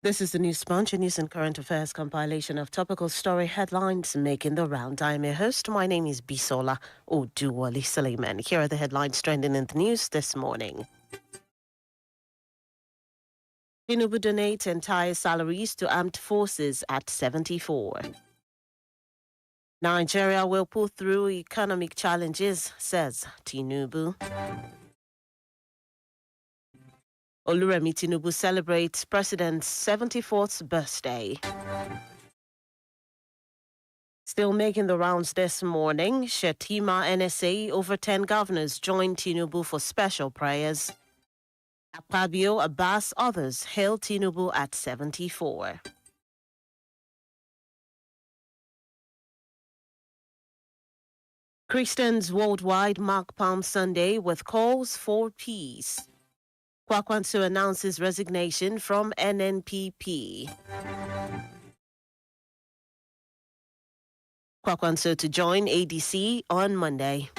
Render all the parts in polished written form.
This is the News Sponge, a news and current affairs compilation of topical story headlines making the round. I am your host. My name is Bisola Oduwole Suleiman. Here are the headlines trending in the news this morning. Tinubu donates entire salaries to armed forces at 74. Nigeria will pull through economic challenges, says Tinubu. Oluremi Tinubu celebrates President's 74th birthday. Still making the rounds this morning, Shetima NSA over 10 governors joined Tinubu for special prayers. Akpabio, Abbas, others hail Tinubu at 74. Christians worldwide mark Palm Sunday with calls for peace. Kwakwanso announces resignation from NNPP. Kwakwanso to join ADC on Monday.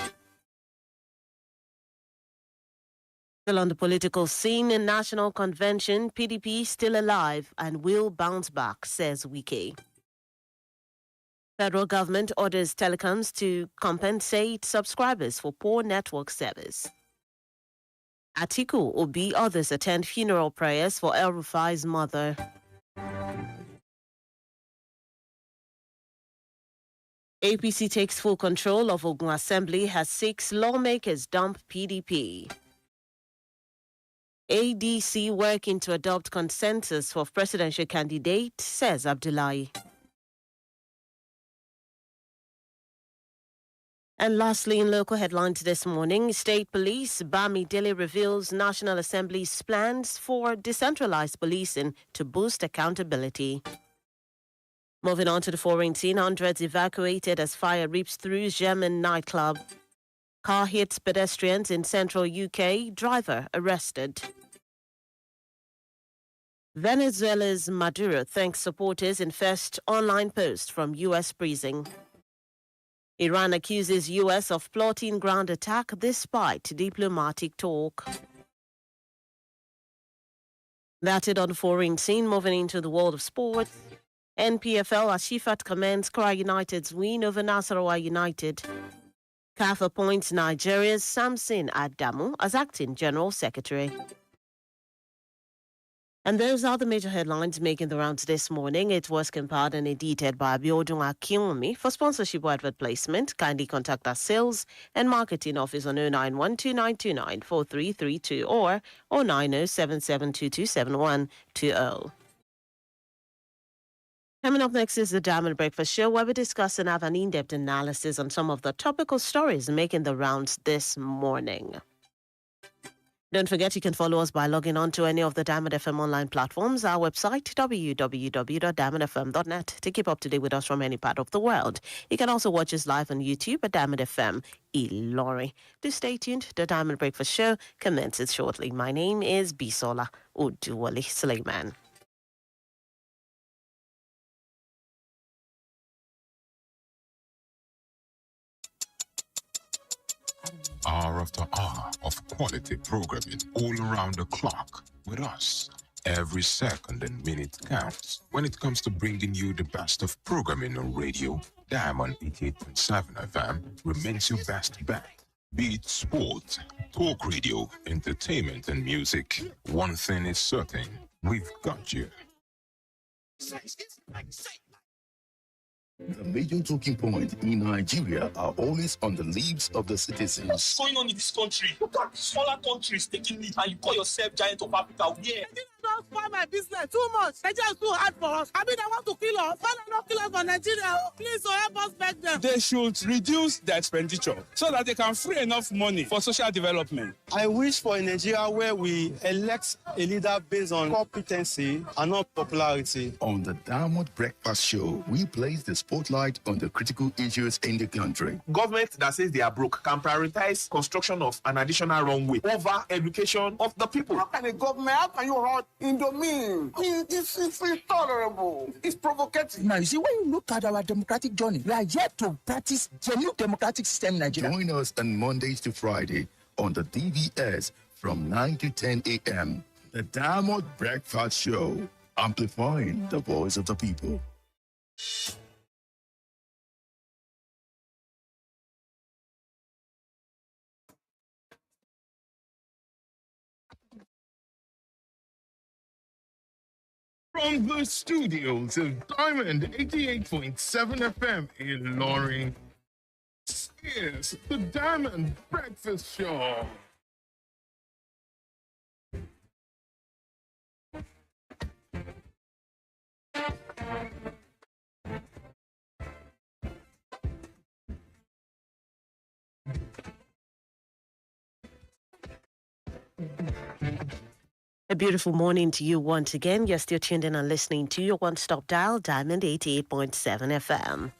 Still on the political scene, in National Convention, PDP still alive and will bounce back, says Wike. Federal government orders telecoms to compensate subscribers for poor network service. Atiku, Obi, others attend funeral prayers for El Rufai's mother. APC takes full control of Ogun Assembly, has 6 lawmakers dump PDP. ADC working to adopt consensus for presidential candidate, says Abdullahi. And lastly, in local headlines this morning, State Police, Bamidele reveals National Assembly's plans for decentralized policing to boost accountability. Moving on to the foreign scene, hundreds evacuated as fire rips through German nightclub. Car hits pedestrians in central UK, driver arrested. Venezuela's Maduro thanks supporters in first online post from US prison. Iran accuses US of plotting ground attack despite diplomatic talk. That's it on the foreign scene. Moving into the world of sports. NPFL Ashifat commends Kra United's win over Nasarawa United. CAF appoints Nigeria's Samson Adamu as acting general secretary. And those are the major headlines making the rounds this morning. It was compiled and edited by Abiodun Akinwumi. For sponsorship or advert placement, kindly contact our sales and marketing office on 09129294332 or 09077227120. Coming up next is the Diamond Breakfast Show, where we discuss and have an in-depth analysis on some of the topical stories making the rounds this morning. Don't forget you can follow us by logging on to any of the Diamond FM online platforms, our website, www.diamondfm.net, to keep up to date with us from any part of the world. You can also watch us live on YouTube at Diamond FM Ilori. Do stay tuned. The Diamond Breakfast Show commences shortly. My name is Bisola Oduwole Suleiman. Hour after hour of quality programming all around the clock with us. Every second and minute counts when it comes to bringing you the best of programming on radio. Diamond 88.7 FM remains your best bet. Be it sport, talk radio, entertainment and music. One thing is certain, we've got you. The major talking points in Nigeria are always on the lips of the citizens. What's going on in this country? Look at smaller countries taking lead and you call yourself giant of Africa. Yeah. Don't spoil my business too much. Nigeria is too hard for us. I mean, they want to kill us. Why not kill us for Nigeria? Please, help us beg them. They should reduce their expenditure so that they can free enough money for social development. I wish for a Nigeria where we elect a leader based on competency and not popularity. On the Diamond Breakfast Show, we place the spotlight on the critical issues in the country. Government that says they are broke can prioritize construction of an additional runway over education of the people. How can a government, how can you hold Indomine? It's intolerable. It's provocative. Now, you see, when you look at our democratic journey, we are yet to practice genuine democratic system in Nigeria. Join us on Mondays to Friday on the DVS from 9 to 10 a.m. The Diamond Breakfast Show. amplifying the voice of the people. From the studios of Diamond 88.7 FM in Loring, this is the Diamond Breakfast Show. A beautiful morning to you once again. You're still tuned in and listening to your one-stop dial, Diamond 88.7 FM.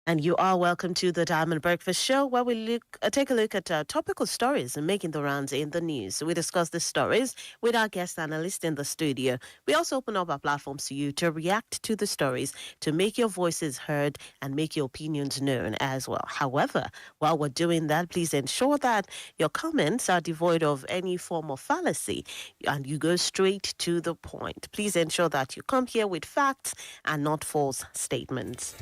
And you are welcome to the Diamond Breakfast Show, where we take a look at topical stories making the rounds in the news. We discuss the stories with our guest analyst in the studio. We also open up our platforms to you to react to the stories, to make your voices heard and make your opinions known as well. However, while we're doing that, please ensure that your comments are devoid of any form of fallacy and you go straight to the point. Please ensure that you come here with facts and not false statements.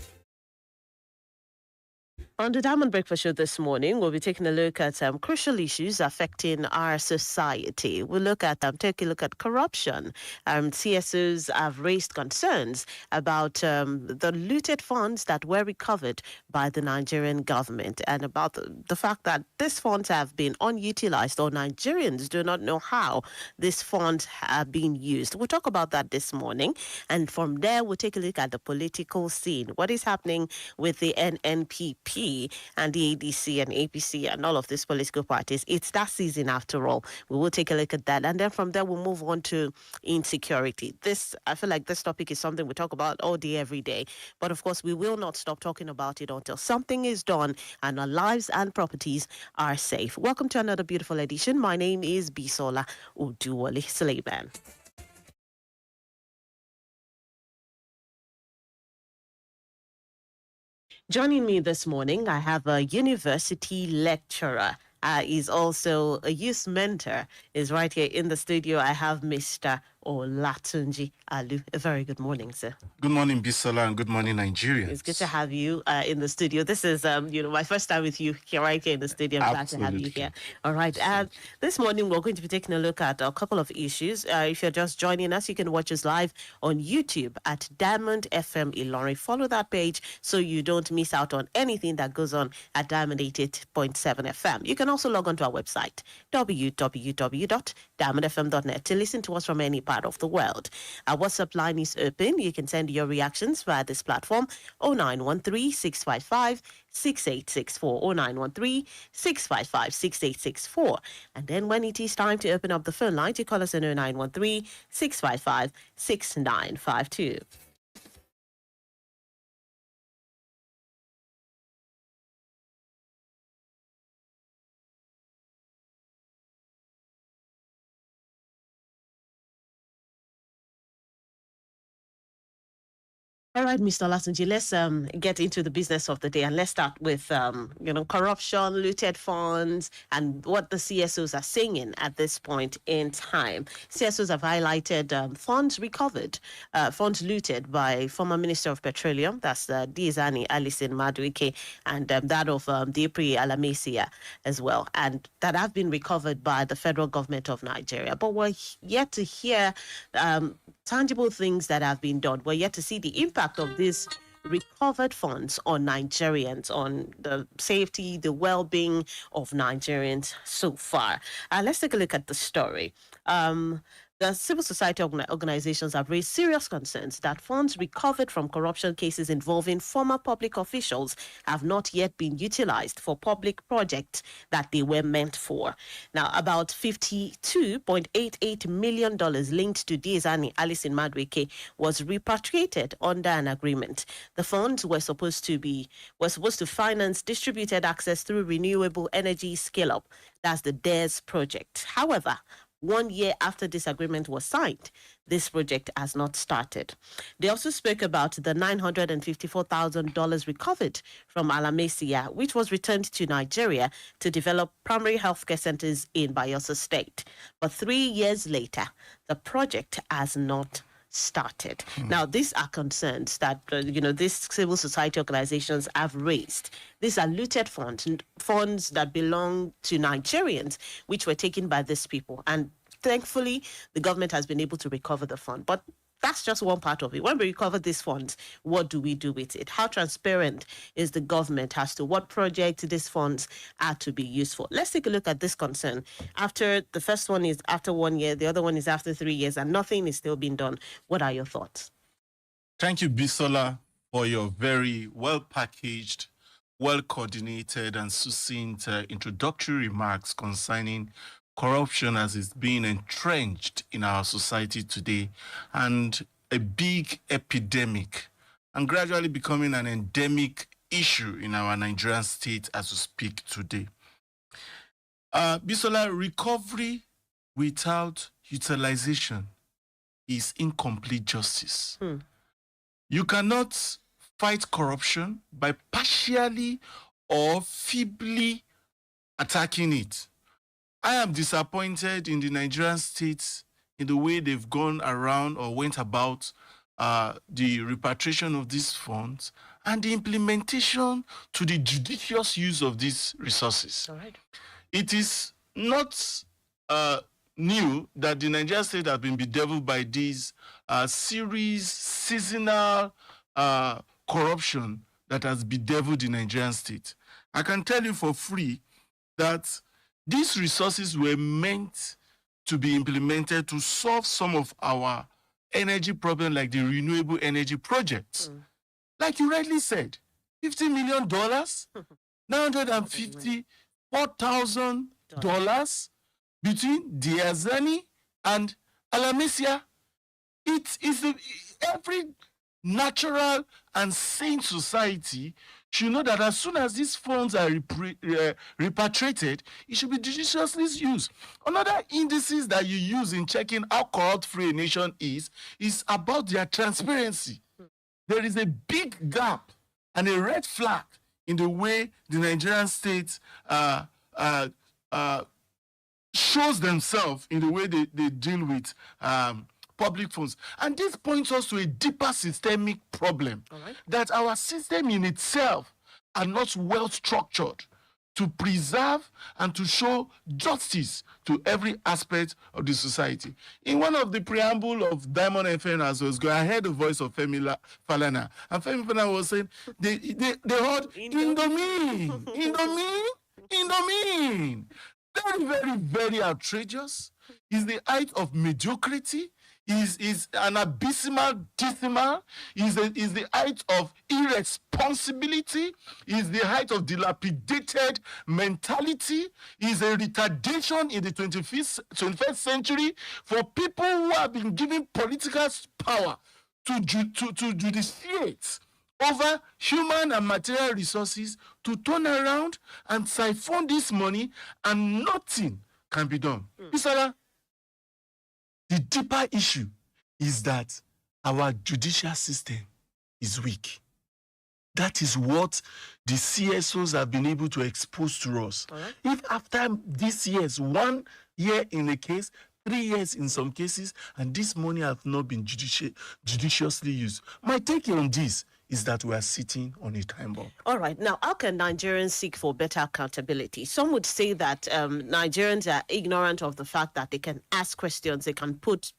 On the Diamond Breakfast Show this morning, we'll be taking a look at crucial issues affecting our society. We'll take a look at corruption. CSOs have raised concerns about the looted funds that were recovered by the Nigerian government and about the fact that these funds have been unutilized or Nigerians do not know how these funds have been used. We'll talk about that this morning. And from there, we'll take a look at the political scene. What is happening with the NNPP and the ADC and APC and all of these political parties? It's that season after all. We will take a look at that. And then from there, we'll move on to insecurity. I feel like this topic is something we talk about all day, every day. But of course, we will not stop talking about it until something is done and our lives and properties are safe. Welcome to another beautiful edition. My name is Bisola Oduwole. Suleiman. Joining me this morning, I have a university lecturer. Is also a youth mentor. Is right here in the studio. I have Mr. Olatunji Alu. A very good morning, sir. Good morning, Bisola, and good morning, Nigeria. It's good to have you in the studio. This is, my first time with you here, right here in the studio. I'm glad to have you here. All right. This morning, we're going to be taking a look at a couple of issues. If you're just joining us, you can watch us live on YouTube at Diamond FM Ilorin. Follow that page so you don't miss out on anything that goes on at Diamond 88.7 FM. You can also log on to our website, www.diamondfm.net, to listen to us from any part of the world. Our WhatsApp line is open. You can send your reactions via this platform, 0913-655-6864, 0913-655-6864. And then when it is time to open up the phone line, you call us on 0913-655-6952. All right, Mr. Olatunji, let's get into the business of the day, and let's start with corruption, looted funds, and what the CSOs are saying at this point in time. CSOs have highlighted funds recovered, funds looted by former Minister of Petroleum, that's Diezani Alison Madueke, and that of Dipri Alamesia as well, and that have been recovered by the federal government of Nigeria. But we're yet to hear tangible things that have been done. We're yet to see the impact of these recovered funds on Nigerians, on the safety, the well-being of Nigerians so far. Let's take a look at the story. The civil society organizations have raised serious concerns that funds recovered from corruption cases involving former public officials have not yet been utilized for public projects that they were meant for. Now, about $52.88 million linked to Diezani Alison Madueke was repatriated under an agreement. The funds were supposed to finance distributed access through renewable energy scale-up. That's the DARE project. However, 1 year after this agreement was signed, this project has not started. They also spoke about the $954,000 recovered from Alamesia, which was returned to Nigeria to develop primary healthcare centers in Bayelsa State. But 3 years later, the project has not started. Now, these are concerns that, these civil society organizations have raised. These are looted funds that belong to Nigerians, which were taken by these people. And thankfully, the government has been able to recover the fund. But that's just one part of it. When we recover these funds, what do we do with it? How transparent is the government as to what project these funds are to be used for? Let's take a look at this concern. After the first one is after 1 year, the other one is after 3 years, and nothing is still being done. What are your thoughts? Thank you, Bisola, for your very well-packaged, well-coordinated and succinct introductory remarks concerning corruption as it's being entrenched in our society today and a big epidemic and gradually becoming an endemic issue in our Nigerian state as we speak today. Bisola, recovery without utilization is incomplete justice. You cannot fight corruption by partially or feebly attacking it. I am disappointed in the Nigerian state in the way they've gone around or went about the repatriation of these funds and the implementation to the judicious use of these resources. All right. It is not new that the Nigerian state has been bedeviled by these seasonal corruption that has bedeviled the Nigerian state. I can tell you for free that these resources were meant to be implemented to solve some of our energy problems, like the renewable energy projects. Like you rightly said, $50 million, $954,000 between Diazani and Alamisia. It is every natural and sane society should know that as soon as these funds are repatriated, it should be judiciously used. Another indices that you use in checking how corrupt-free a nation is about their transparency. There is a big gap and a red flag in the way the Nigerian state shows themselves in the way they deal with public funds. And this points us to a deeper systemic problem, that our system in itself are not well structured to preserve and to show justice to every aspect of the society. In one of the preamble of Diamond FM as was going, I heard the voice of Femi Falana, and Femi Falana was saying, they heard Indomie. Very, very, very outrageous. Is the height of mediocrity. Is an abysmal decimal, is the height of irresponsibility, is the height of dilapidated mentality, is a retardation in the 21st century for people who have been given political power to judiciate over human and material resources to turn around and siphon this money, and nothing can be done. Bisola, the deeper issue is that our judicial system is weak. That is what the CSOs have been able to expose to us. If after these years, 1 year in a case, 3 years in some cases, and this money have not been judiciously used. My take on this is that we are sitting on a time bomb. All right. Now, how can Nigerians seek for better accountability? Some would say that Nigerians are ignorant of the fact that they can ask questions, they can put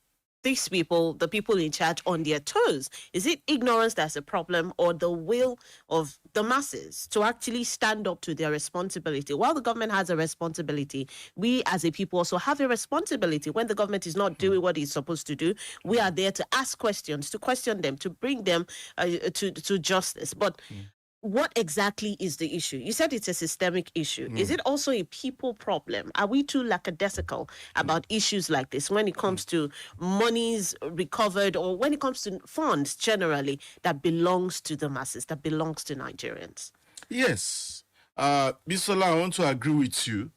these people, the people in charge, on their toes. Is it ignorance that's a problem, or the will of the masses to actually stand up to their responsibility? While the government has a responsibility, we as a people also have a responsibility. When the government is not doing what it's supposed to do, we are there to ask questions, to question them, to bring them to justice. But what exactly is the issue? You said it's a systemic issue. Is it also a people problem? Are we too lackadaisical about issues like this when it comes to monies recovered, or when it comes to funds generally that belongs to the masses, that belongs to Nigerians? Yes. Bisola, I want to agree with you.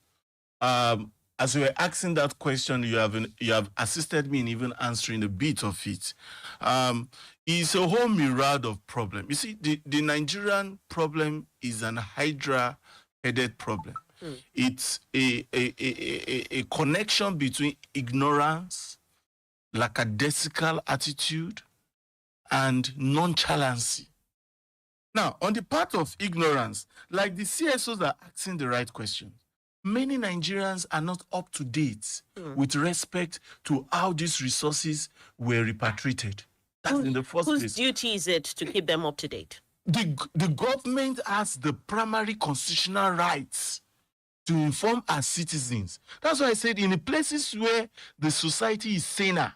As you were asking that question, you have assisted me in even answering a bit of it. It's a whole myriad of problems. You see, the Nigerian problem is an hydra-headed problem. It's a connection between ignorance, lackadaisical attitude, and nonchalancy. Now, on the part of ignorance, like the CSOs are asking the right questions, many Nigerians are not up to date with respect to how these resources were repatriated. That's in the first place. Whose duty is it to keep them up to date? The government has the primary constitutional rights to inform our citizens. That's why I said in the places where the society is saner,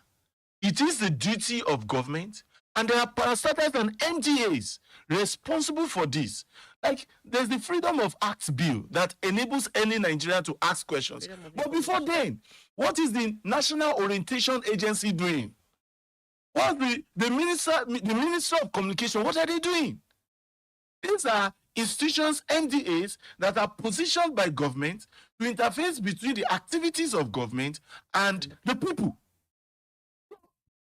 it is the duty of government, and there are parastatals and NGAs responsible for this. Like, there's the Freedom of Acts Bill that enables any Nigerian to ask questions. But before then, what is the National Orientation Agency doing? What the Minister of Communication, what are they doing? These are institutions, NDAs, that are positioned by government to interface between the activities of government and the people.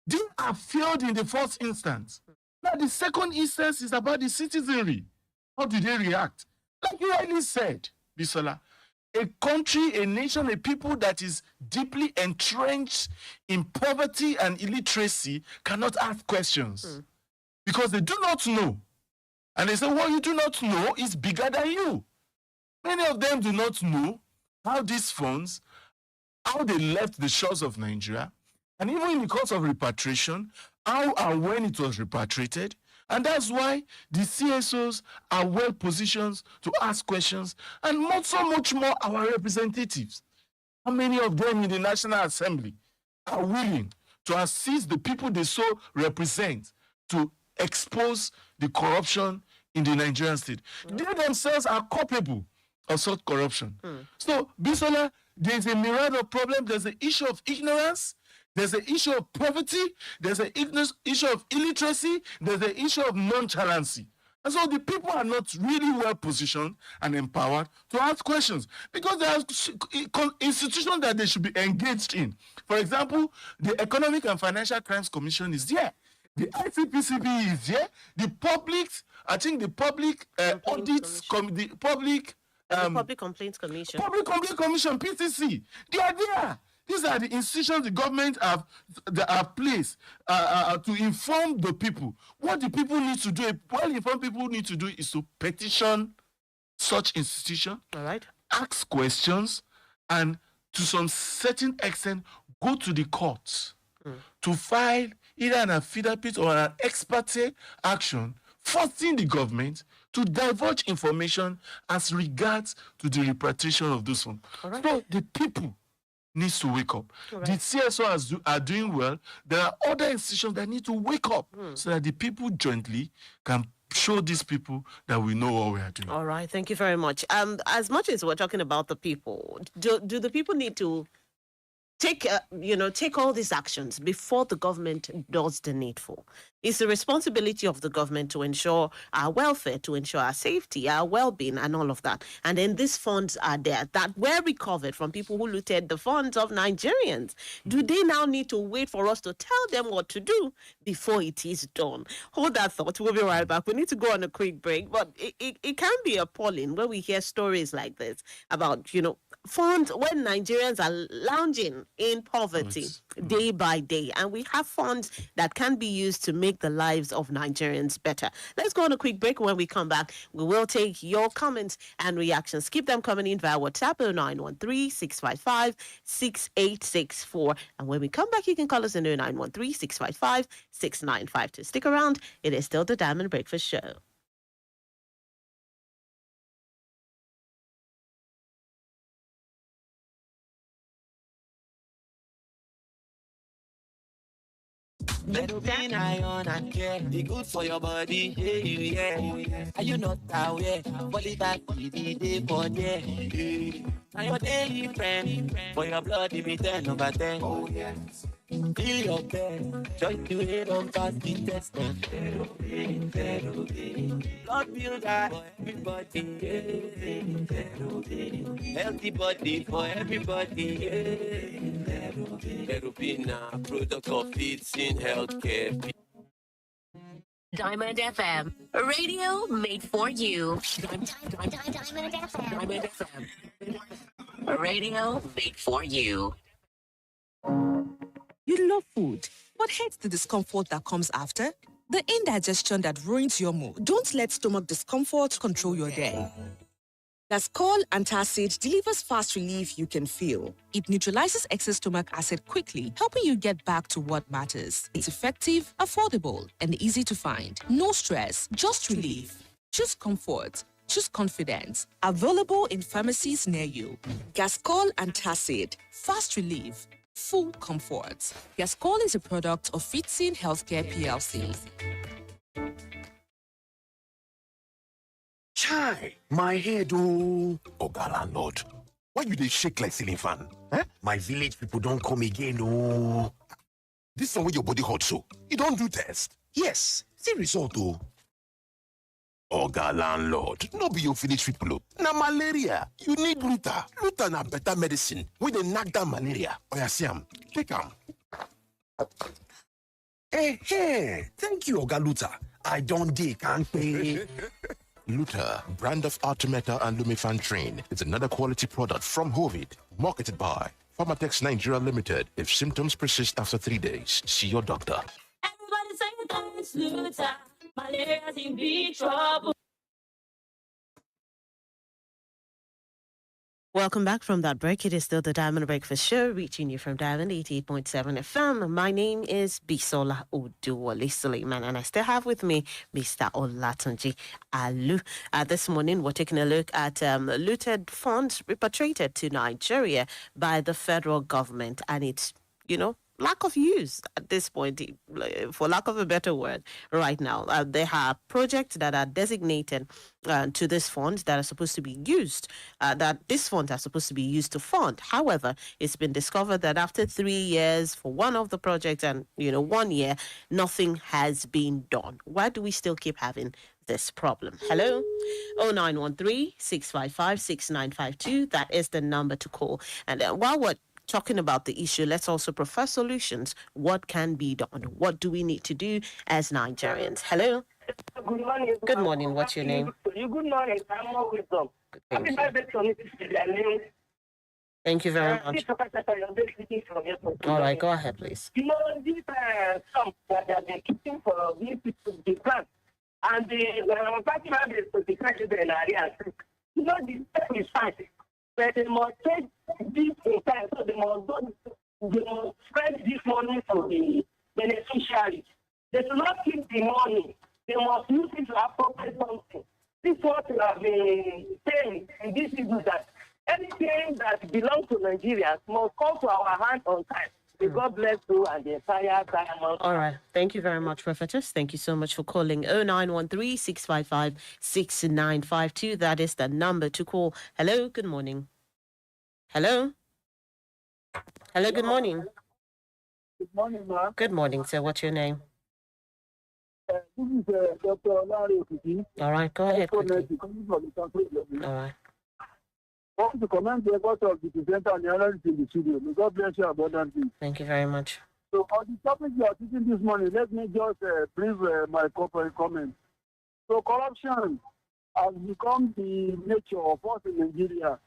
They are failed in the first instance. Now, the second instance is about the citizenry. How do they react? Like you rightly said, Bisola, a country, a nation, a people that is deeply entrenched in poverty and illiteracy cannot ask questions because they do not know. And they say, what you do not know is bigger than you. Many of them do not know how these funds, how they left the shores of Nigeria, and even in the course of repatriation, how and when it was repatriated. And that's why the CSOs are well positioned to ask questions, and so much more our representatives. How many of them in the National Assembly are willing to assist the people they so represent to expose the corruption in the Nigerian state? They themselves are culpable of such corruption. So, Bisola, there's a myriad of problems. There's the issue of ignorance. There's the issue of poverty. There's the issue of illiteracy. There's the issue of nonchalancy. And so the people are not really well positioned and empowered to ask questions because there are institutions that they should be engaged in. For example, the Economic and Financial Crimes Commission is there. The ICPCB is there. The public, I think the public audits, the public Complaints Commission. Public Complaints Commission, PCC, they are there. These are the institutions the government have placed to inform the people. What the people need to do, well-informed people need to do, is to petition such institution, ask questions, and to some certain extent, go to the courts to file either an affidavit or an ex parte action forcing the government to divulge information as regards to the repatriation of those funds. So the people needs to wake up. The CSO are doing well. There are other institutions that need to wake up so that the people jointly can show these people that we know what we are doing. All right, thank you very much. As much as we're talking about the people, do the people need to take all these actions before the government does the needful? It's the responsibility of the government to ensure our welfare, to ensure our safety, our well-being, and all of that. And then these funds are there that were recovered from people who looted the funds of Nigerians. Do they now need to wait for us to tell them what to do before it is done? Hold that thought. We'll be right back. We need to go on a quick break, but it can be appalling when we hear stories like this about, funds when Nigerians are lounging in poverty day by day, and we have funds that can be used to make the lives of Nigerians better. Let's go on a quick break. When we come back, we will take your comments and reactions. Keep them coming in via WhatsApp 0913-655-6864. And when we come back, you can call us on 0913-655-6952. Stick around. It is still the Diamond Breakfast Show. Medicine, iron and care, be good for your body. Yeah. Are you not aware? Body back, the day for there. And your daily friend, for your blood, be 10 over 10. Oh, yes. Feel your pain, join to it on fasting test. Blood builder for everybody. Healthy body for everybody. Terupina, product of Fits in Healthcare. Diamond FM, radio made for you. Diamond FM, radio made for you. You love food, but hate the discomfort that comes after? The indigestion that ruins your mood. Don't let stomach discomfort control your day. Gascol Antacid delivers fast relief you can feel. It neutralizes excess stomach acid quickly, helping you get back to what matters. It's effective, affordable, and easy to find. No stress, just relief. Choose comfort. Choose confidence. Available in pharmacies near you. Gascol Antacid. Fast relief. Full comfort. Gascol is a product of Fitzin Healthcare PLC. Chai, my head, oh. Oga landlord, why you dey shake like ceiling fan? Eh? My village people don't come again, oh. This one with your body hot so, you don't do test? Yes, see result, oh. Oga landlord, no be your village people, na malaria. You need Luta. Luta na better medicine. We dey knock down malaria. Oya see am, take am. Hey, thank you, Oga Luta. I don't dig, can't pay. Luta, brand of Artemata and Lumefantrine, is another quality product from Hovid, marketed by Pharmatex Nigeria Limited. If symptoms persist after 3 days, see your doctor. Everybody say thanks, Luta. Malaria's in big trouble. Welcome back from that break. It is still the Diamond Breakfast Show, reaching you from Diamond 88.7 FM. My name is Bisola Oduwole Suleiman, and I still have with me Mr. Olatunji Alu. This morning, we're taking a look at looted funds repatriated to Nigeria by the federal government, and it's, lack of use at this point, for lack of a better word, right now. There are projects that are designated to this fund that are supposed to be used, that these funds are supposed to be used to fund. However, it's been discovered that after 3 years for one of the projects and, 1 year, nothing has been done. Why do we still keep having this problem? Hello? 0913-655-6952. That is the number to call. And while we're talking about the issue, let's also prefer solutions. What can be done? What do we need to do as Nigerians? Hello? Good morning. Good morning. What's your name? Good morning. I'm more wisdom. Thank you very much. All right, go ahead, please. This sum that they have been keeping for these people to plant, and the party members to the country in area. The step is fine, but they must take this in time, so they must spread this money to the beneficiaries. They should not keep the money. They must use it to appropriate something. This is what we have been saying in this issue, that anything that belongs to Nigeria must come to our hand on time. May God bless you and the entire Diamond. All right. Thank you very much, Prophetess. Thank you so much for calling 0913-655-6952. That is the number to call. Hello, good morning. Hello? Hello, good morning. Good morning, ma'am. Good morning, sir. What's your name? This is Dr. Olari Okiki. All right, go ahead. All right. I want to commend the effort of the presenter and the analyst in the studio. May God bless you abundantly. Thank you very much. So, on the topic you are teaching this morning, let me just brief my corporate comment. So, corruption has become the nature of us in Nigeria.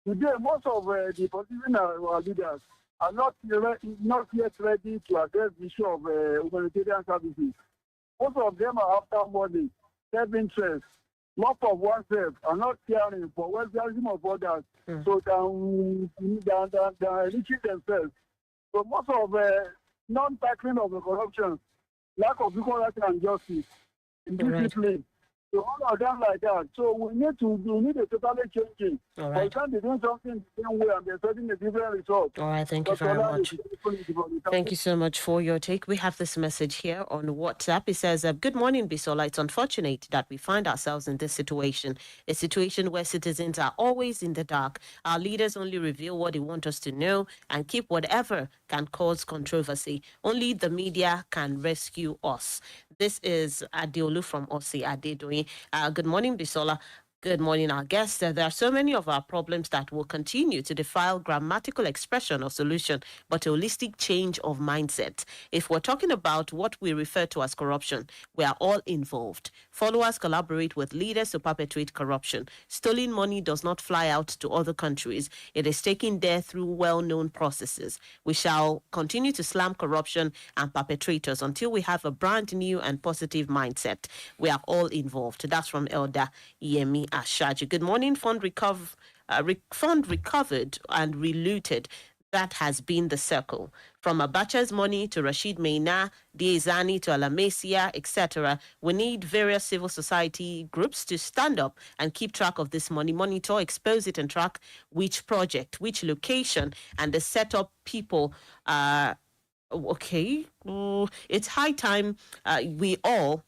Today, most of the political leaders are not yet ready to address the issue of humanitarian services. Most of them are after money, self-interest, love of oneself, and not caring for welfareism of others, so than enriching themselves. So most of non-tackling of the corruption, lack of equal rights and justice, indiscipline. So all of them like that. So we need a totally changing. All right. We can't be doing something the same way and be expecting a different result. All right, thank you very much. Thank you so much for your take. We have this message here on WhatsApp. It says, good morning, Bisola. It's unfortunate that we find ourselves in this situation, a situation where citizens are always in the dark. Our leaders only reveal what they want us to know and keep whatever can cause controversy. Only the media can rescue us. This is Adeolu from Osi Adedoyin. Good morning, Bisola. Good morning, our guests. There are so many of our problems that will continue to defile grammatical expression or solution, but a holistic change of mindset. If we're talking about what we refer to as corruption, we are all involved. Followers collaborate with leaders to perpetuate corruption. Stolen money does not fly out to other countries. It is taken there through well-known processes. We shall continue to slam corruption and perpetrators until we have a brand new and positive mindset. We are all involved. That's from Elder Yemi Ashaji. Good morning. Fund recovered and relooted. That has been the circle. From Abacha's money to Rashid Meina, Diezani to Alamesia, etc. We need various civil society groups to stand up and keep track of this money, monitor, expose it, and track which project, which location, and the setup people. Okay, it's high time we all,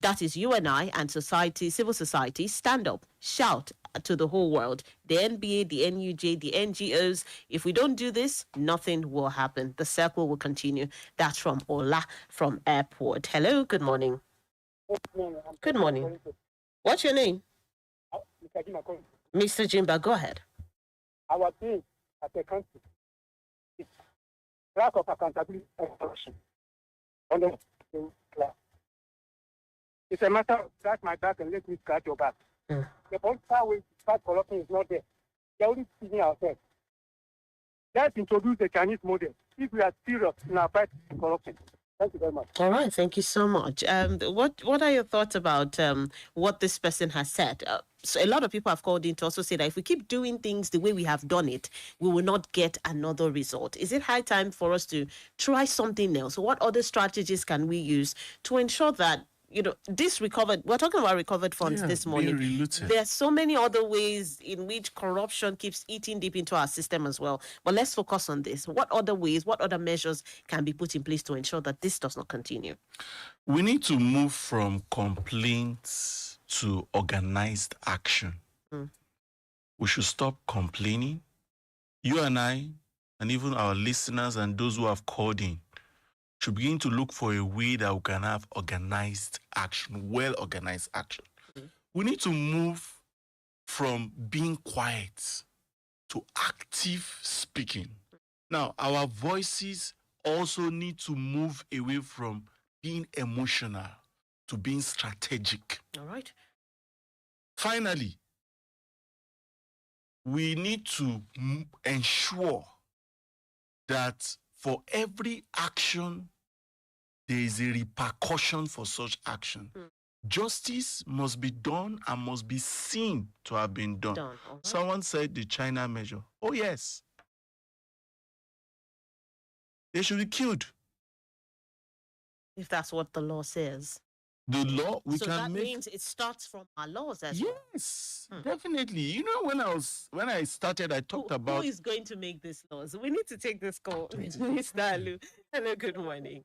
that is you and I and society, civil society, stand up, shout to the whole world, the NBA, the NUJ, the NGOs. If we don't do this, nothing will happen. The circle will continue. That's from Ola from Airport. Hello, good morning. Good morning. What's your name? Mr. Jimba, go ahead. Our thing as a country is lack of accountability and corruption. It's a matter of scratch my back and let me scratch your back. The political way to start corruption is not there. They're only teaching ourselves. Let's introduce the Chinese model if we are serious in our fight against corruption. Thank you very much. All right, thank you so much. What are your thoughts about what this person has said? So a lot of people have called in to also say that if we keep doing things the way we have done it, we will not get another result. Is it high time for us to try something else? What other strategies can we use to ensure that, you know, this recovered, we're talking about recovered funds this morning. There are so many other ways in which corruption keeps eating deep into our system as well. But let's focus on this. What other ways, what other measures can be put in place to ensure that this does not continue? We need to move from complaints to organized action. We should stop complaining. You and I, and even our listeners and those who have called in, should begin to look for a way that we can have organized action, well-organized action. We need to move from being quiet to active speaking. Now, our voices also need to move away from being emotional to being strategic. All right. Finally, we need to ensure that for every action, there is a repercussion for such action. Justice must be done and must be seen to have been done. Someone said the China measure. Oh, yes. They should be killed. If that's what the law says. The law, we so can that make... means it starts from our laws as well. Yes, definitely. You know, when I started, I talked about... Who is going to make these laws? We need to take this call. Mr. Alu. Hello, good morning.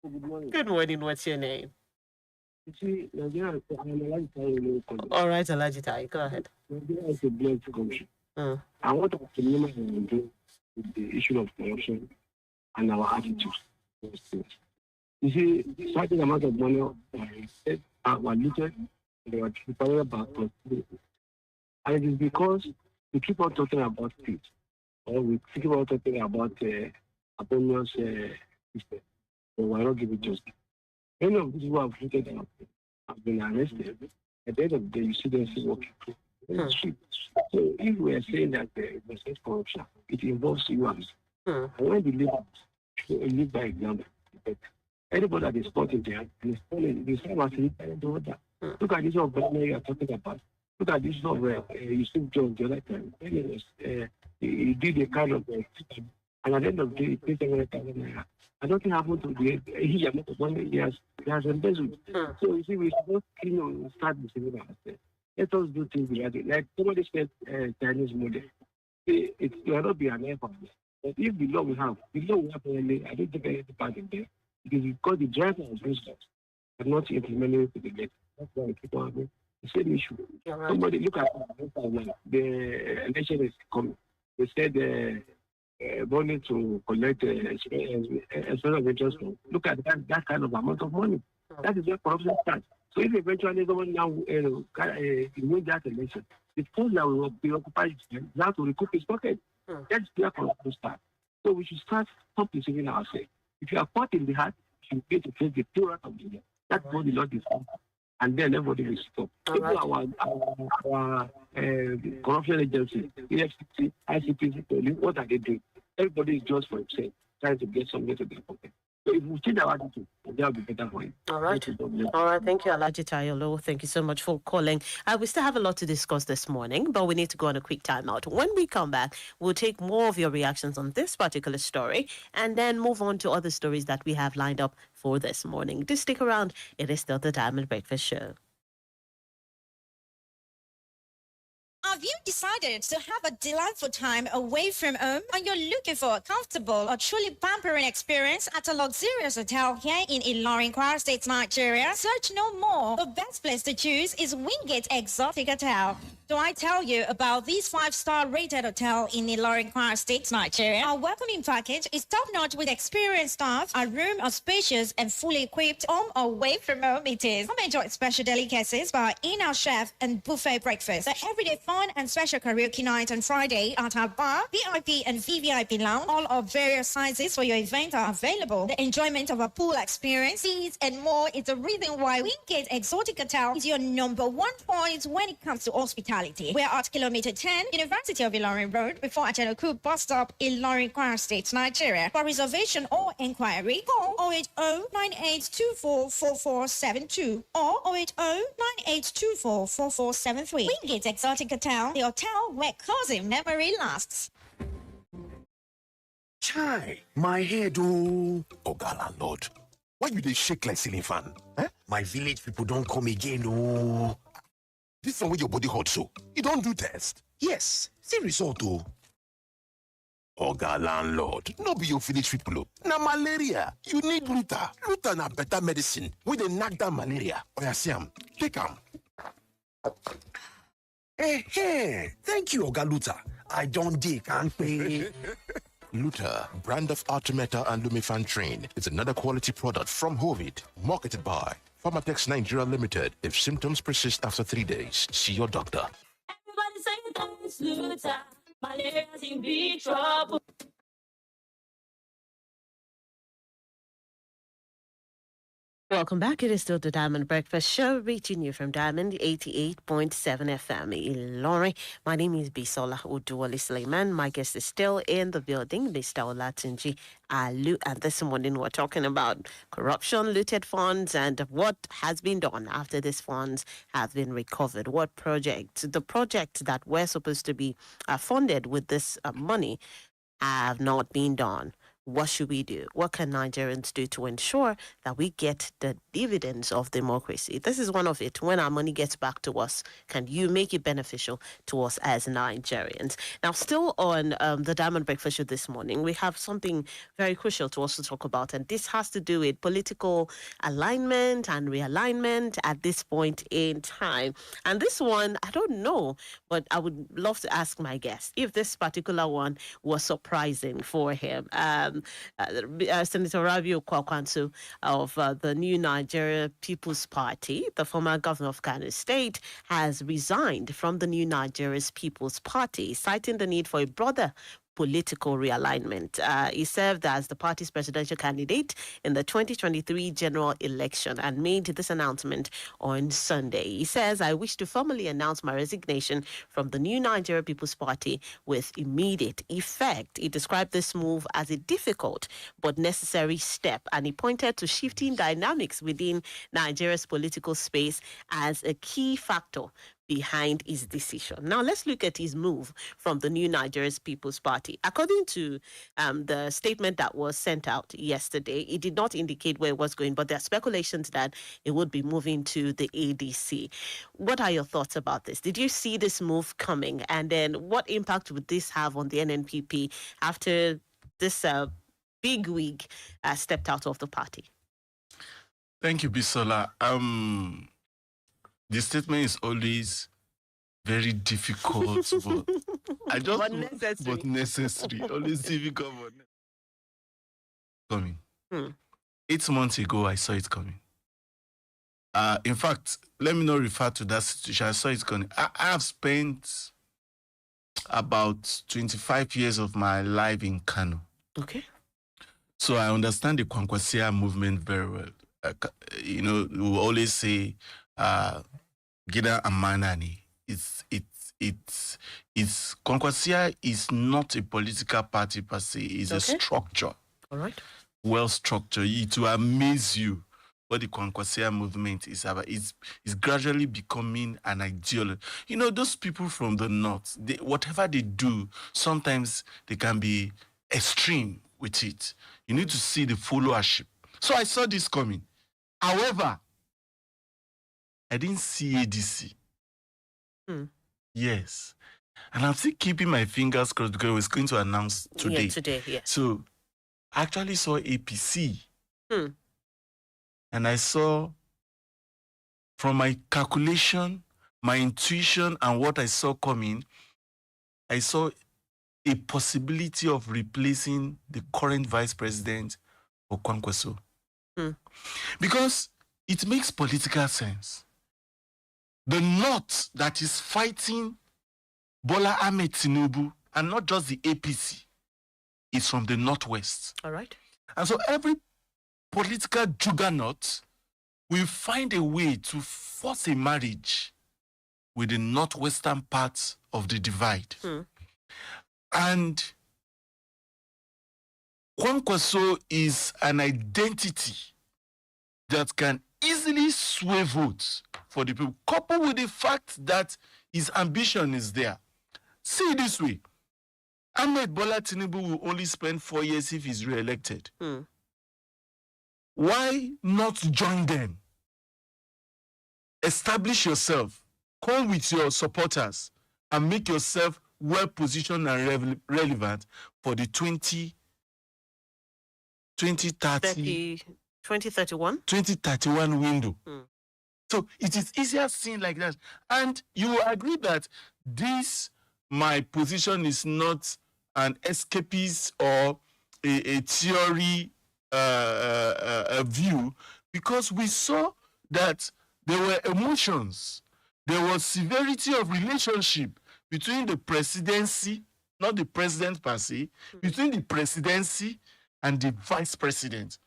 Good morning. Good morning. What's your name? You see, Nigeria, all right, Alajitai, go ahead. Nigeria is a blessed country. I want to remember with the issue of corruption and our attitudes. You see, certain amount of money were looted, they were prepared back. And it is because we keep on talking about peace, or we keep on talking about autonomous system, but we are not giving justice. Many of these who have looted have been arrested. At the end of the day, you see them still working through the street. So if we are saying that there's corruption, it involves you and me. And when we live by example, anybody that is caught in there, the same as the other. Look at this of you are talking about. Look at this of you see John the other time. He did a kind of and at the end of the day, he paid 700,000 naira. I don't think happened to the amount of money he has embezzled. So you see, we should start deceiving ourselves. Let us do things right. Like somebody said, Chinese model. It will not be an effort. But if the law we have only, I don't think any part in there. It is because the driver has reached us and not implementing it to the gate. That's why I keep on having the same issue. Somebody look at the election is coming. They said money to collect expense of interest. Look at that kind of amount of money. That is where corruption starts. So if eventually someone now win that election, the funds that will be occupied, you have to recoup his pocket. That's where corruption starts. So we should start compensating ourselves. If you are caught in the heart, you get to face the pure of the year. That's what the Lord is for. And then everybody will stop. Even our corruption agency, EFCC, ICPC, police, what are they doing? Everybody is just for himself, trying to get something to their pocket. So if we change our attitude, that will be better for him. All right. All right. Thank you, Alhaji Tayolo. Thank you so much for calling. We still have a lot to discuss this morning, but we need to go on a quick timeout. When we come back, we'll take more of your reactions on this particular story and then move on to other stories that we have lined up for this morning. Just stick around. It is still the Diamond Breakfast Show. Have you decided to have a delightful time away from home and you're looking for a comfortable or truly pampering experience at a luxurious hotel here in Ilorin, Kwara State, Nigeria? Search no more. The best place to choose is Wingate Exotic Hotel. So I tell you about this 5-star rated hotel in Ilorin, Kwara State, Nigeria. Our welcoming package is top-notch with experienced staff. Our room are spacious and fully equipped. Home or away from home it is. Come enjoy special delicacies by our in-house chef and buffet breakfast. The everyday fun and special karaoke night on Friday at our bar, VIP and VVIP lounge. All of various sizes for your event are available. The enjoyment of a pool experience, seats and more is the reason why Wingate Exotic Hotel is your number one point when it comes to hospitality. We're at kilometer 10, University of Ilorin Road, before Ajanoku bus stop, Ilorin, Kwara State, Nigeria. For reservation or inquiry, call 080-9824-4472 or 080-9824-4473. Wingate Exotic Hotel, the hotel where cozy memory lasts. Chai, my head, oh. Oga landlord, why you dey shake like ceiling fan? Eh? My village people don't come again, oh. This one with your body hot so. You don't do test? Yes. See result, oh. Oga landlord, no be your village people, oh. Na malaria. You need Luta. Luta na better medicine. With a knock down malaria. Oya see am. Take am. Hey, thank you, Oga Luta. I don't dig, can't pay. Luta, brand of Artemata and Lumefantrine, is another quality product from Hovid, marketed by Pharmatex Nigeria Limited. If symptoms persist after 3 days, see your doctor. Everybody say thanks, Luther. Malaria's in big trouble. Welcome back. It is still the Diamond Breakfast Show, reaching you from Diamond 88.7 FM Ilorin. My name is Bisola Oduwole Suleiman. My guest is still in the building, Mr. Olatunji Alu. And this morning we're talking about corruption, looted funds, and what has been done after these funds have been recovered. What projects, the projects that were supposed to be funded with this money have not been done. What should we do? What can Nigerians do to ensure that we get the dividends of democracy? This is one of it. When our money gets back to us, can you make it beneficial to us as Nigerians? Now, still on the Diamond Breakfast Show this morning, we have something very crucial to also talk about, and this has to do with political alignment and realignment at this point in time. And this one, I don't know, but I would love to ask my guest if this particular one was surprising for him. Senator Rabiu Kwakwansu of the New Nigeria People's Party, the former governor of Kano State, has resigned from the New Nigeria's People's Party, citing the need for a broader political realignment. He served as the party's presidential candidate in the 2023 general election and made this announcement on Sunday. He says, "I wish to formally announce my resignation from the New Nigeria People's Party with immediate effect." He described this move as a difficult but necessary step, and he pointed to shifting dynamics within Nigeria's political space as a key factor behind his decision. Now, let's look at his move from the New Nigeria's People's Party. According to the statement that was sent out yesterday, it did not indicate where it was going, but there are speculations that it would be moving to the ADC. What are your thoughts about this? Did you see this move coming? And then what impact would this have on the NNPP after this big wig stepped out of the party? Thank you, Bisola. The statement is always very difficult, but necessary. Always difficult, but coming. 8 months ago, I saw it coming. In fact, let me not refer to that situation. I saw it coming. I have spent about 25 years of my life in Kano. Okay. So I understand the Kwankwasia movement very well. We will always say, Gida Amanani. Kwankwasia is not a political party per se. It's a structure. All right. Well structured. It will amaze you what the Kwankwasia movement is about. It's gradually becoming an ideology. Those people from the north, whatever they do, sometimes they can be extreme with it. You need to see the followership. So I saw this coming. However, I didn't see ADC. Yes. And I'm still keeping my fingers crossed because I was going to announce today. Yeah, today, yeah. So I actually saw APC. And I saw, from my calculation, my intuition, and what I saw coming, I saw a possibility of replacing the current vice president of Kwankwaso. Because it makes political sense. The North that is fighting Bola Ahmed Tinubu, and not just the APC, is from the Northwest. All right. And so every political juggernaut will find a way to force a marriage with the northwestern part of the divide. And Kwankwaso is an identity that can easily sway votes for the people, coupled with the fact that his ambition is there. See it this way. Ahmed Bola Tinubu will only spend 4 years if he's re-elected. Why not join them? Establish yourself, come with your supporters, and make yourself well-positioned and relevant for the 2031 window. So it is easier seen like that. And you will agree that my position is not an escapist or a theory a view, because we saw that there were emotions, there was severity of relationship between the presidency, not the president per se, between the presidency and the vice president.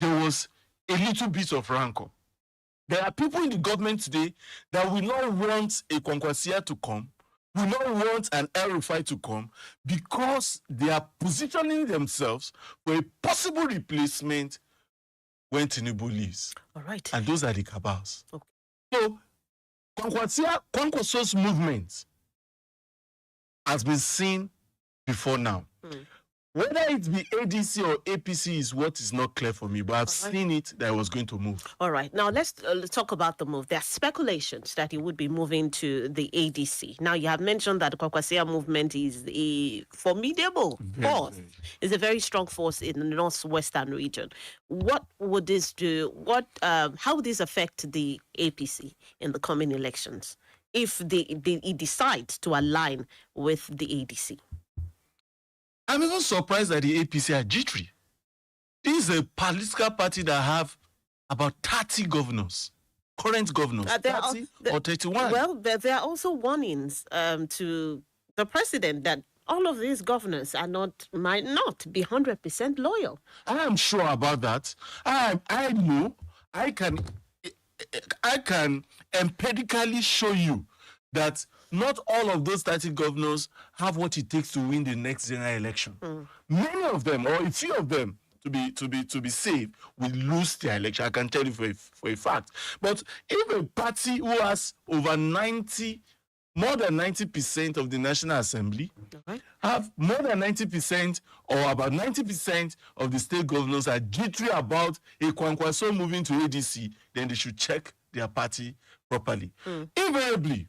There was a little bit of rancor. There are people in the government today that will not want a Kwankwasia to come, will not want an El-Rufai to come, because they are positioning themselves for a possible replacement when Tinubu leaves. All right. And those are the cabals. Okay. So Kwankwaso's movement has been seen before now. Whether it be ADC or APC is what is not clear for me, but I've seen it that it was going to move. All right. Now, let's talk about the move. There are speculations that he would be moving to the ADC. Now, you have mentioned that the Kwankwasia movement is a formidable force. It's a very strong force in the northwestern region. What would this do? How would this affect the APC in the coming elections if he decides to align with the ADC? I'm even surprised that the APC are jittery. This is a political party that have about 30 governors, current governors, 30 or 31. Well, there are also warnings to the president that all of these governors might not be 100% loyal. I am sure about that. I know. I can empirically show you that not all of those 30 governors have what it takes to win the next general election. Many of them, or a few of them, to be safe, will lose their election. I can tell you for a fact. But if a party who has more than 90% of the National Assembly, have more than 90% or about 90% of the state governors are jittery about a Kwankwaso moving to ADC, then they should check their party properly. Invariably,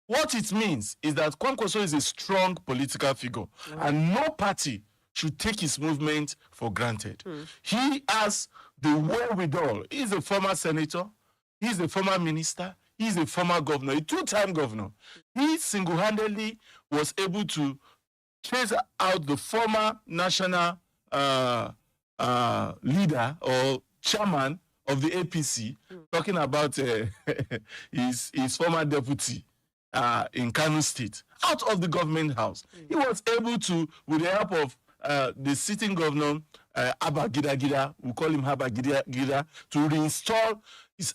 what it means is that Kwankwaso is a strong political figure, and no party should take his movement for granted. He has the wherewithal. He's a former senator, he's a former minister, he's a former governor, a two-time governor. He single-handedly was able to chase out the former national leader or chairman of the APC talking about his former deputy in Kano State out of the government house. He was able to, with the help of the sitting governor, Abba Gida, we call him Abba Gida, to reinstall his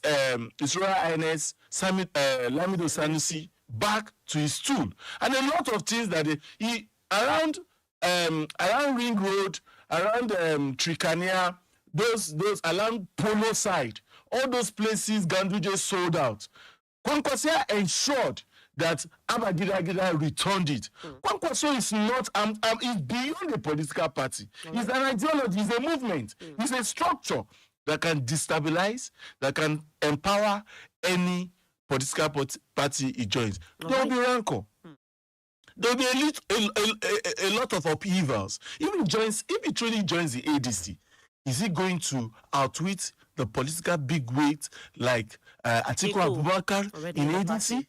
Royal Highness Lamido Sanusi back to his stool. And a lot of things that he around Ring Road, around Tricania, those around Polo side, all those places Ganduje sold out. Kwankwaso ensured that Abba Gida returned it. Kwankwaso is not, is beyond a political party. It's an ideology, it's a movement, it's a structure that can destabilize, that can empower any political party he joins. There will be rancor. There will be a lot of upheavals. If he truly joins the ADC, is he going to outwit the political bigwigs like Atiku Abubakar in ADC?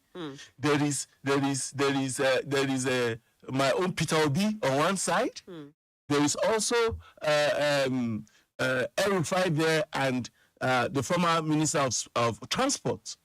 There is my own Peter Obi on one side. There is also El-Rufai there and the former Minister of Transport.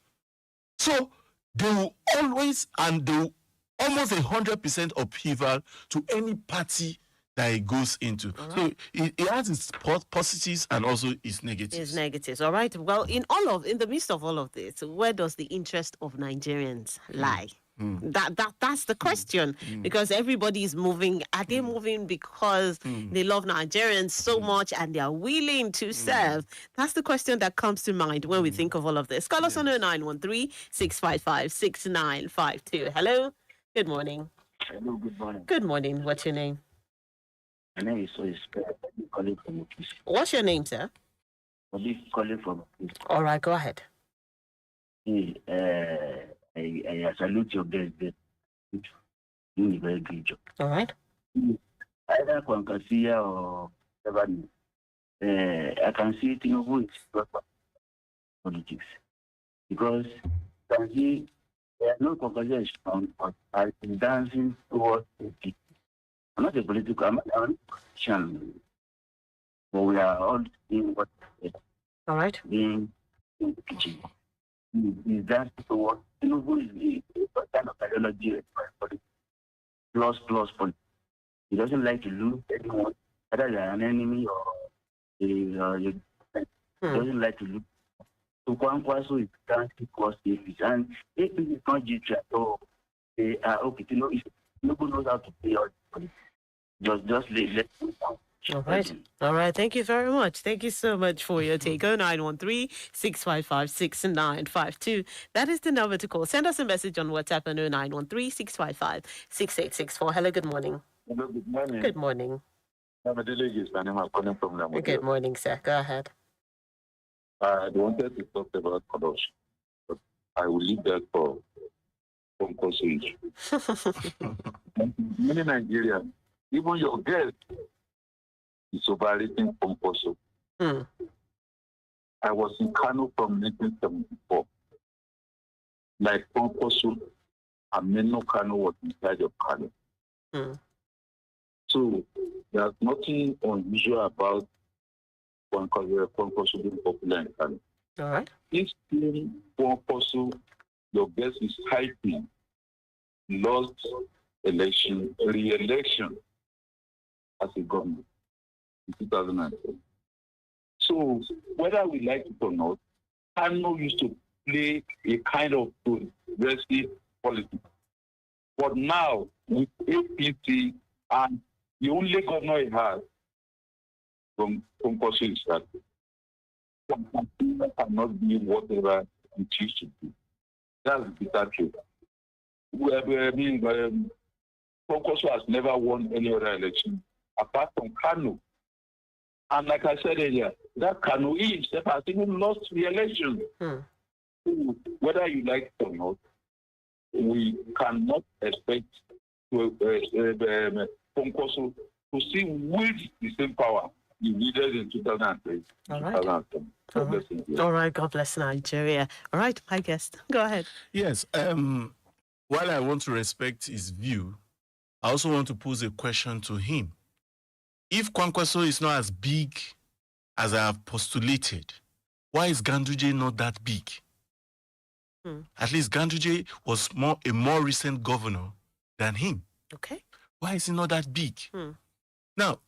So they will always, and they will almost 100% upheaval to any party that it goes into. So it has its positives and also its negatives. Its negatives, all right. Well, in the midst of all of this, where does the interest of Nigerians lie? That's the question, because everybody is moving. Are they moving because they love Nigerians so much and they are willing to serve? That's the question that comes to mind when we think of all of this. Call us on 0913-655-6952. Hello, good morning. Hello, good morning. Good morning. What's your name? My name is calling from Okisi. What's your name, sir? Calling from Okisi. All right, go ahead. I salute your guest. Doing a very good job. All right. Either Kwankwaso or Seven, I can see Tinubu is politics, because you can see there are no Kwankwaso is strong, but are dancing towards the people. I'm not a political, I'm a politician, but we are all doing what all right. Being in the kitchen. Is that towards Tinubu is the kind of ideology for the plus politics. He doesn't like to lose anyone, whether they are an enemy or he doesn't like to lose. So Kwankwaso is dancing towards APC, and APC is not G3 at all. They are okay. Tinubu knows how to play all politics. Just let them down. All right. All right. Thank you very much. Thank you so much for your take. 0913-655-6952. That is the number to call. Send us a message on WhatsApp on 0913-655-6864. Hello, good morning. Hello, good morning. Good morning. I'm calling from Namibia. Good morning, sir. Go ahead. I wanted to talk about corruption, but I will leave that for Kwankwaso. Many Nigerians, even your guest, is overrating Kwankwaso. I was in Kano from 1974. Like Kwankwaso, Ameno Kano was in charge of Kano. So there's nothing unusual about Kwankwaso being popular in Kano. All right. If Kwankwaso, your guest is hyping, lost re-election as a government in 2010. So whether we like it or not, Kano used to play a kind of progressive policy. But now, with APC, and the only governor he has from Kwankwaso is that Kwankwaso cannot be whatever he chooses to do. That's the bitter truth. Kwankwaso has never won any other election apart from Kano. And like I said earlier, that Kano himself has even lost the election. Whether you like it or not, we cannot expect Kwankwaso to see wield the same power he needed in 2003. All right. All right. God bless Nigeria. All right, my guest. Go ahead. Yes. While I want to respect his view, I also want to pose a question to him. If Kwankwaso is not as big as I have postulated, Why is Ganduje not that big? At least Ganduje was a more recent governor than him. Okay. Why is he not that big? Now,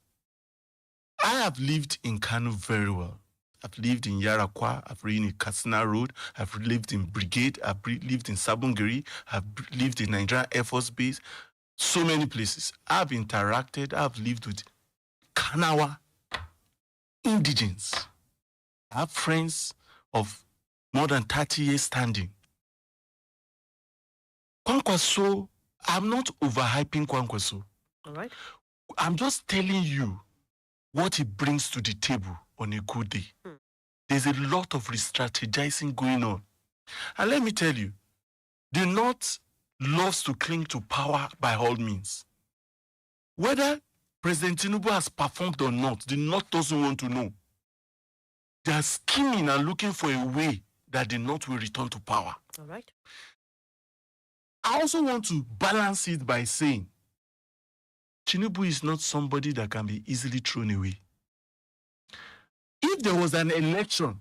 I have lived in Kano very well. I've lived in Yarakwa, I've lived in Katsina Road, I've lived in Brigade, I've lived in Sabungeri, I've lived in Nigerian Air Force Base, so many places. I've interacted, I've lived with Kanawa indigents. I have friends of more than 30 years standing. Kwankwaso, I'm not overhyping Kwankwaso. All right. I'm just telling you what he brings to the table on a good day. There's a lot of re-strategizing going on. And let me tell you, the North loves to cling to power by all means. Whether President Tinubu has performed or not, the North doesn't want to know. They are scheming and looking for a way that the North will return to power. All right. I also want to balance it by saying, Tinubu is not somebody that can be easily thrown away. If there was an election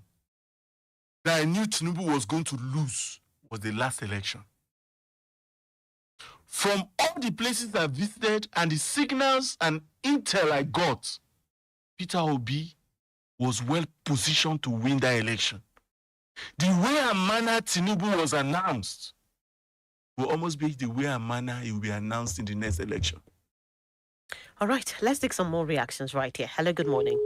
that I knew Tinubu was going to lose, was the last election. From all the places I visited and the signals and intel I got, Peter Obi was well positioned to win that election. The way and manner Tinubu was announced will almost be the way and manner he will be announced in the next election. All right, let's take some more reactions right here. Hello, good morning.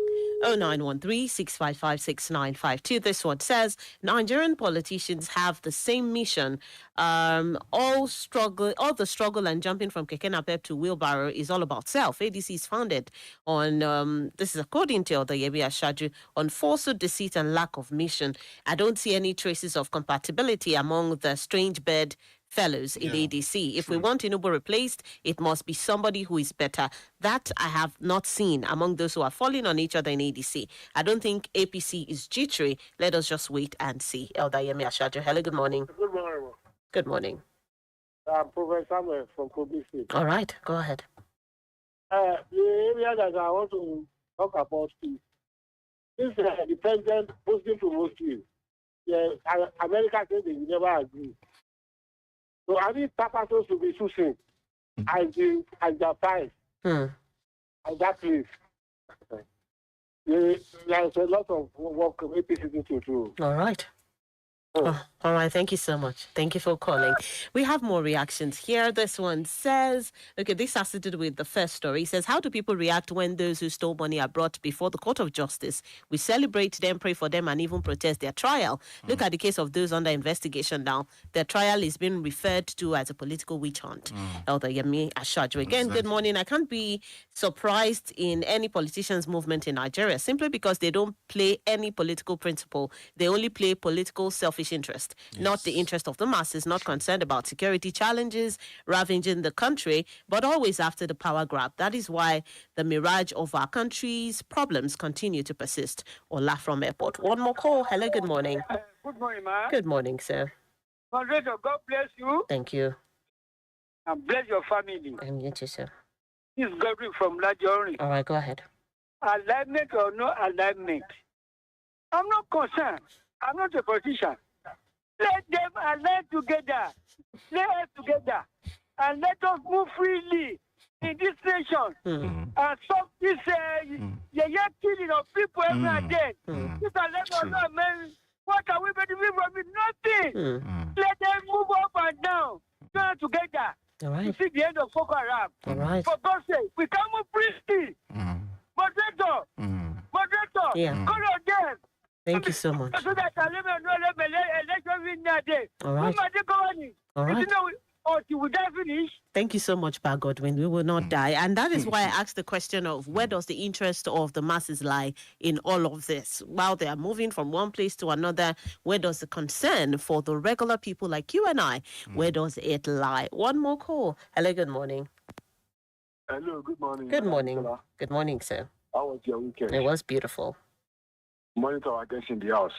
0913-655-6952. This one says, Nigerian politicians have the same mission. All the struggle and jumping from keke napep to wheelbarrow is all about self. ADC is founded on, this is according to Oduwole Ashaju, on falsehood, deceit, and lack of mission. I don't see any traces of compatibility among the strange bird fellows in ADC. If we want Tinubu replaced, it must be somebody who is better. That I have not seen among those who are falling on each other in ADC. I don't think APC is jittery. Let us just wait and see. Oduwole Ashaju. Hello, good morning. Good morning. Good morning. I'm Professor Samuel from Kogi State. All right, go ahead. The area that I want to talk about is the president Muslim to Muslim. America said they will never agree. So I think Papatos to be choosing as the price at that place. There's a lot of work APC to do. All right. All right, thank you so much. Thank you for calling. We have more reactions here. This one says, okay, this has to do with the first story. It says, how do people react when those who stole money are brought before the court of justice? We celebrate them, pray for them, and even protest their trial. Look at the case of those under investigation now. Their trial is being referred to as a political witch hunt. Oduwole Ashaju. Again, good morning. I can't be surprised in any politician's movement in Nigeria simply because they don't play any political principle. They only play political selfish interest, not the interest of the masses, not concerned about security challenges ravaging the country, but always after the power grab. That is why the mirage of our country's problems continue to persist. Ola from Airport. One more call. Hello, good morning. Good morning, ma'am. Good morning, sir. Moderator, God bless you. Thank you. And bless your family. And you too, sir. This is Godfrey from Lajori. All right, go ahead. Alignment or no alignment, I'm not concerned. I'm not a politician. Let them align together. Let us together. And let us move freely in this nation. And stop this killing of people every day. This man, what are we benefiting from it? Nothing. Let them move up and down. Join together. All right. To see the end of Boko Haram. All right. For God's sake, we can move freely. Moderator. Yeah. Call on them. Thank you so much. So that All right. All right. Thank you so much, Pa Godwin. We will not die. And that is why I asked the question of where does the interest of the masses lie in all of this? While they are moving from one place to another, where does the concern for the regular people like you and I, where does it lie? One more call. Hello, good morning. Hello, good morning. Good morning. Good morning, sir. How was your weekend? It was beautiful. Monitor our guests in the house.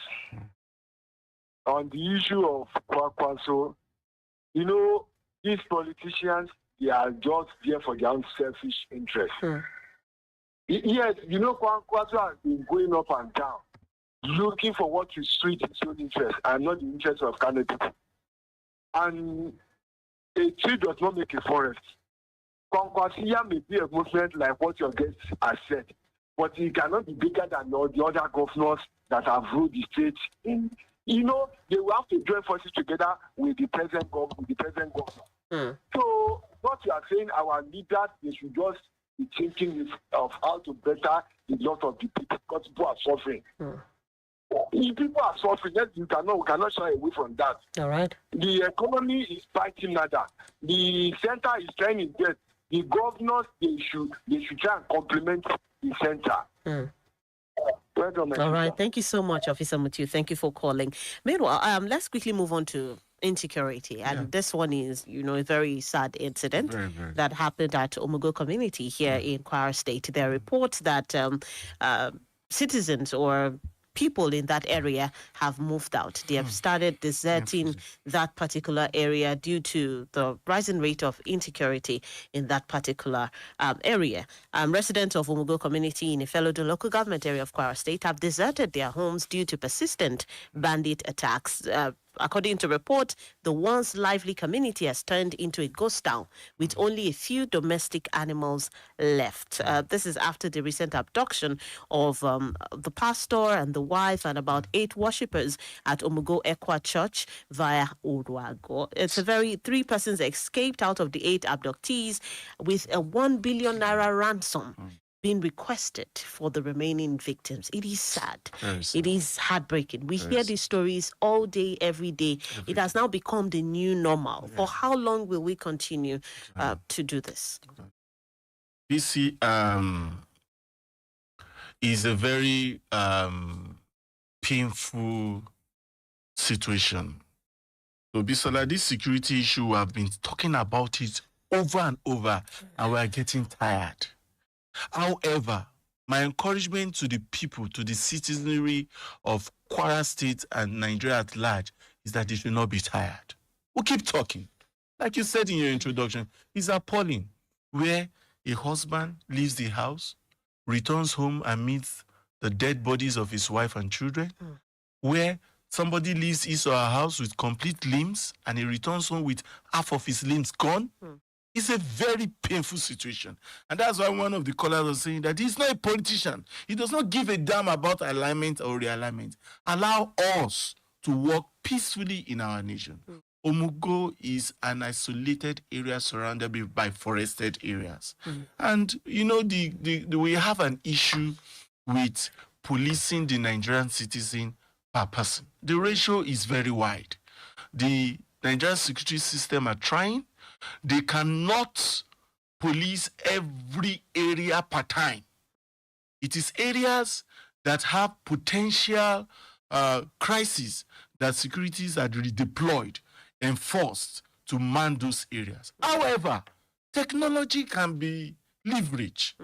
On the issue of Kwakwaso, you know, these politicians, they are just there for their own selfish interest. Yes, you know, Kwakwaso has been going up and down. looking for what will suit its own interest and not the interest of Kano people. And a tree does not make a forest. Conquasia may be a movement like what your guest has said, but it cannot be bigger than all the other governors that have ruled the state. They will have to join forces together with the present governor. So what you are saying, our leaders, they should just be thinking of how to better the lot of the people, because people are suffering. If people are suffering, we cannot shy away from that. All right. The economy is fighting nada. The center is trying its best. The governors, they should try and complement the center. All right. Thank you so much, Officer Mutiu. Thank you for calling. Meanwhile, let's quickly move on to insecurity. And this one is, a very sad incident that happened at Omugo community here in Kwara State. There are reports that citizens or people in that area have moved out. They have started deserting that particular area due to the rising rate of insecurity in that particular area. Residents of Umugo community in Ifelodo local government area of Kwara State have deserted their homes due to persistent bandit attacks. According to report, the once lively community has turned into a ghost town with only a few domestic animals left. This is after the recent abduction of the pastor and the wife and about 8 worshippers at Omugo Ekwa Church via Oduwole. It's 3 persons escaped out of the 8 abductees with a 1 billion naira ransom being requested for the remaining victims. It is sad. It is heartbreaking. We hear these stories all day, every day. It has now become the new normal. For how long will we continue to do this? BC is a very painful situation. So, Bisola, this security issue, we have been talking about it over and over, and we are getting tired. However, my encouragement to the people, to the citizenry of Kwara State and Nigeria at large, is that they should not be tired. We'll keep talking. Like you said in your introduction, it's appalling where a husband leaves the house, returns home and meets the dead bodies of his wife and children, where somebody leaves his or her house with complete limbs and he returns home with half of his limbs gone. It's a very painful situation. And that's why one of the callers was saying that he's not a politician. He does not give a damn about alignment or realignment. Allow us to work peacefully in our nation. Omugo is an isolated area surrounded by forested areas. And, we have an issue with policing the Nigerian citizen per person. The ratio is very wide. The Nigerian security system are trying. They cannot police every area per time. It is areas that have potential crises that securities are redeployed and forced to man those areas. However, technology can be leveraged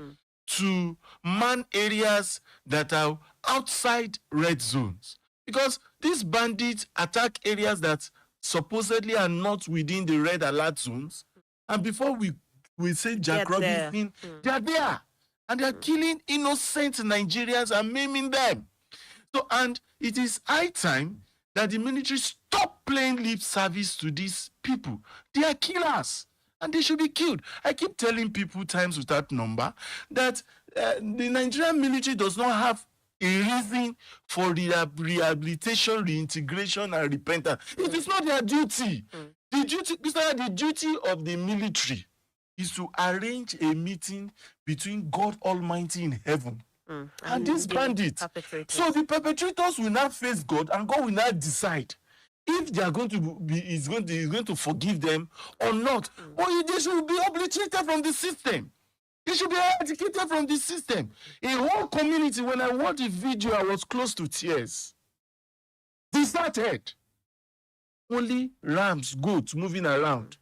to man areas that are outside red zones. Because these bandits attack areas that supposedly are not within the red alert zones. And before we say Jack Robinson, they are there. And they are killing innocent Nigerians and maiming them. So, and it is high time that the military stop playing lip service to these people. They are killers. And they should be killed. I keep telling people times without number that the Nigerian military does not have a reason for rehabilitation, reintegration, and repentance. It is not their duty. The duty of the military is to arrange a meeting between God Almighty in heaven and these bandits. So the perpetrators will not face God, and God will not decide if they are going to is going to forgive them or not. Or they should be obliterated from the system. They should be eradicated from the system. A whole community, when I watched the video, I was close to tears. Deserted. Only rams, goats moving around.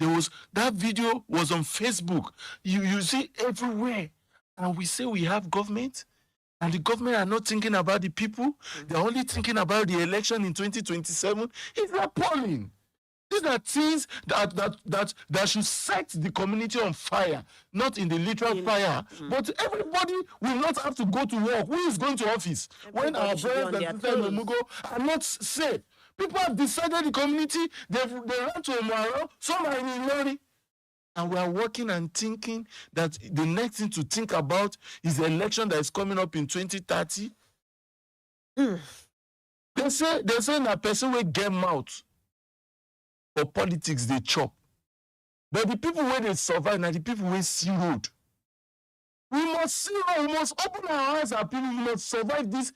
That video was on Facebook. You see everywhere. And we say we have government, and the government are not thinking about the people. They're only thinking about the election in 2027. It's appalling. These are things that should set the community on fire, not in the literal fire. But everybody will not have to go to work. Who is going to office? When our brothers and sisters in Omugo are not safe. People have decided the community, they run to Omaro, some are in Ilori. And we are working and thinking that the next thing to think about is the election that is coming up in 2030. They say a person will get mouth for politics, they chop. But the people where they survive now, the people will see road. We must see road. We must open our eyes and people must survive this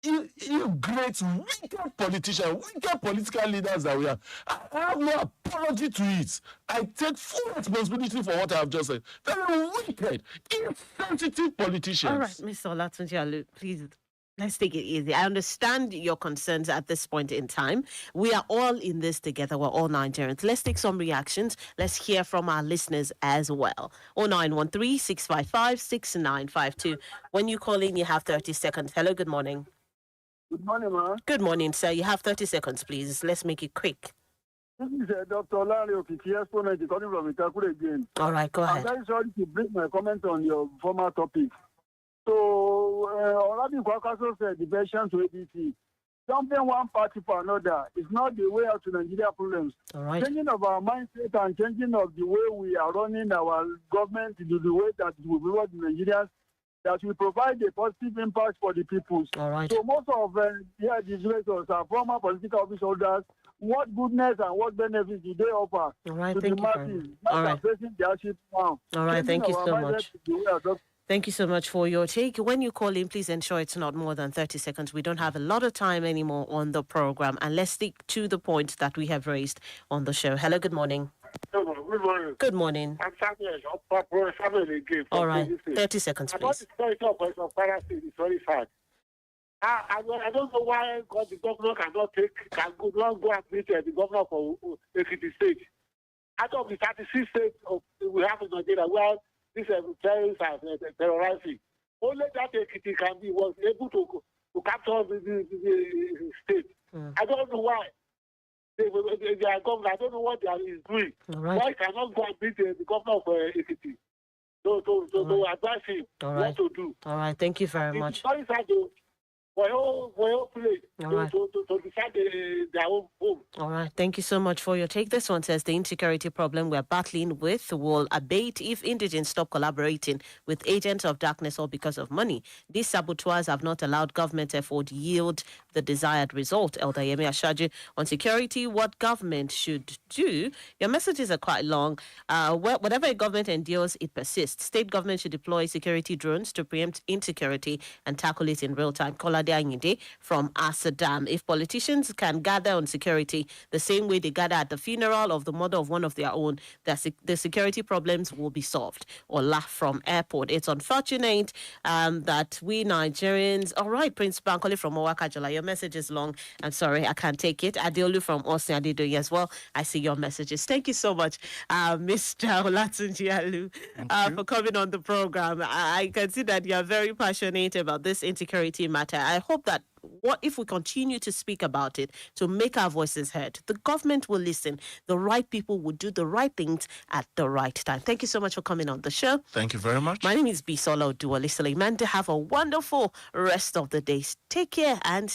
great, wicked politician, wicked political leaders that we have. I have no apology to it. I take full responsibility for what I have just said. Very wicked, insensitive politicians. All right, Mr. Olatunji, please. Let's take it easy. I understand your concerns at this point in time. We are all in this together. We're all Nigerians. Let's take some reactions. Let's hear from our listeners as well. 0913-655-6952. When you call in, you have 30 seconds. Hello, good morning. Good morning, ma'am. Good morning, sir. You have 30 seconds, please. Let's make it quick. This is Dr. Larry Okiki, exponent calling from Itakure again. All right, go ahead. I'm very sorry to bring my comment on your former topic. So, Olabi Kwakaso said the version to ADC. Jumping one party for another is not the way out to Nigeria problems. All right. Changing of our mindset and changing of the way we are running our government to the way that we reward the Nigerians, that will provide a positive impact for the people. All right. So most of the legislators are former political office holders. What goodness and what benefits do they offer to the masses? All right. Their ship now. All right. Thank you so much. Mindset, Thank you so much for your take. When you call in, please ensure it's not more than 30 seconds. We don't have a lot of time anymore on the program. And let's stick to the points that we have raised on the show. Hello, good morning. Good morning. Good morning. I'm Samuel again. All right, 30 seconds, please. About the story of Kwara State is very sad. I don't know why the governor can not go and meet the governor for Ekiti State. Out of the 36 states we have in Nigeria, where these terrorists are terrorizing, only that Ekiti was able to capture the state. I don't know why. They are governor. I don't know what they are doing. Right. Why cannot go and meet the governor of Ekiti? So advise him what to do. All right, thank you very much. It's very sad for your place to decide their own home. All right, thank you so much for your take. This one says the insecurity problem we're battling with will abate if indigents stop collaborating with agents of darkness or because of money. These saboteurs have not allowed government effort yield the desired result. Elder Yemi Ashaji on security, what government should do. Your messages are quite long. Whatever a government endures, it persists. State government should deploy security drones to preempt insecurity and tackle it in real time. From Asadam. If politicians can gather on security the same way they gather at the funeral of the mother of one of their own, the security problems will be solved. Or laugh from airport. It's unfortunate that we Nigerians... All right, Prince Bankole from Owakajola, your message is long. I'm sorry, I can't take it. Adeolu from Osin Adedoyi as well. I see your messages. Thank you so much, Mr. Olatunji Alu, for coming on the program. I can see that you're very passionate about this insecurity matter. I hope that if we continue to speak about it, to make our voices heard, the government will listen. The right people will do the right things at the right time. Thank you so much for coming on the show. Thank you very much. My name is Bisola Oduwole. Suleiman, to have a wonderful rest of the day. Take care and